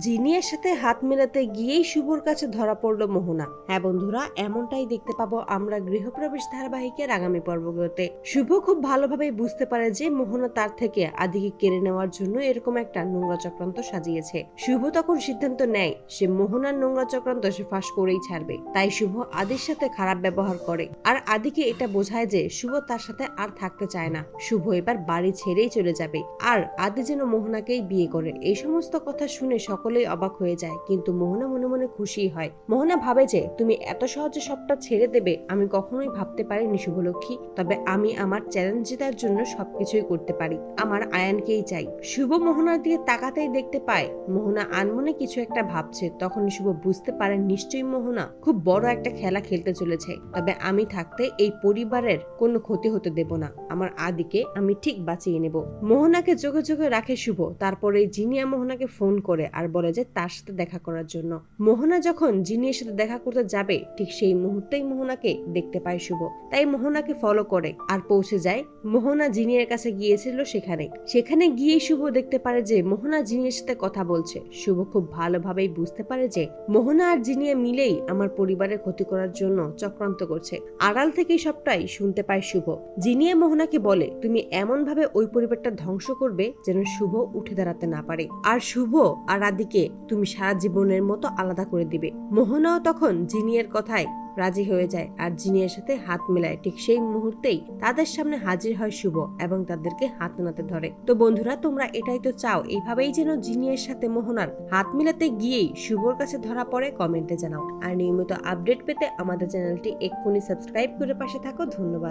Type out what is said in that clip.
Junior সাথে হাত মেলাতে গিয়েই শুভর কাছে ধরা পড়ল মোহনা। হ্যাঁ বন্ধুরা, এমনটাই দেখতে পাবো আমরা গৃহপ্রবেশ ধারাবাহিকের আগামী পর্বগুলোতে। শুভ খুব ভালোভাবেই বুঝতে পারে যে মোহনা তার থেকে আদিকে কেড়ে নেওয়ার জন্য এরকম একটা নোংরা চক্রান্ত সাজিয়েছে। শুভ তখন সিদ্ধান্ত নেয় সে মোহনার নোংরা চক্রান্ত সে ফাঁস করেই ছাড়বে। তাই শুভ আদির সাথে খারাপ ব্যবহার করে আর আদিকে এটা বোঝায় যে শুভ তার সাথে আর থাকতে চায় না। শুভ এবার বাড়ি ছেড়েই চলে যাবে আর আদি যেন মোহনাকেই বিয়ে করে। এই সমস্ত কথা শুনে সকলেই অবাক হয়ে যায়, কিন্তু মোহনা মনে মনে খুশি হয়। মোহনা ভাবে যে তুমি এত সহজে সবটা ছেড়ে দেবে আমি কখনোই ভাবতে পারিনি শুভলক্ষ্মী, তবে আমি আমার চ্যালেঞ্জ জেতার জন্য সবকিছুই করতে পারি। আমার আয়ানকেই চাই। শুভ মোহনার দিকে তাকাতেই দেখতে পায় মোহনা আনমনে কিছু একটা ভাবছে। তখন শুভ বুঝতে পারে নিশ্চয়ই মোহনা খুব বড় একটা খেলা খেলতে চলেছে। তবে আমি থাকতে এই পরিবারের কোনো ক্ষতি হতে দেব না। আমার আদিকে আমি ঠিক বাঁচিয়ে নেব। মোহনাকে চোখে চোখে রাখে শুভ। তারপরে জিনিয়া মোহনাকে ফোন করে আর বলে যে তার সাথে দেখা করার জন্য। মোহনা যখন জিনিয়ার সাথে দেখা করতে যাবে ঠিক সেই মুহূর্তেই মোহনাকে দেখতে পায় শুভ। তাই মোহনাকে ফলো করে আর পৌঁছে যায় মোহনা জিনিয়ার কাছে গিয়েছিল সেখানে গিয়ে শুভ দেখতে পারে যে মোহনা জিনিয়ার সাথে কথা বলছে। শুভ খুব ভালোভাবেই বুঝতে পারে যে মোহনা আর জিনিয়া মিলেই আমার পরিবারের ক্ষতি করার জন্য চক্রান্ত করছে। আড়াল থেকেই সবটাই শুনতে পায় শুভ। জিনিয়া মোহনাকে বলে তুমি এমন ভাবে ওই পরিবারটা ধ্বংস করবে যেন শুভ উঠে দাঁড়াতে না পারে, আর শুভ আর আদিকে তুমি সারা জীবনের মতো আলাদা করে দিবে। মোহনাও তখন জিনিয়ার কথায় রাজি হয়ে যায় আর জিনিয়ার সাথে হাত মেলায়। ঠিক সেই মুহূর্তেই তাদের সামনে হাজির হয় শুভ এবং তাদেরকে হাত মেলাতে ধরে। তো বন্ধুরা, তোমরা এটাই তো চাও, এইভাবেই যেন জিনিয়ার সাথে মোহনার হাত মেলাতে গিয়েই শুভর কাছে ধরা পড়ে? কমেন্টে জানাও। আর নিয়মিত আপডেট পেতে আমাদের চ্যানেলটি এক্ষুনি সাবস্ক্রাইব করে পাশে থাকো। ধন্যবাদ।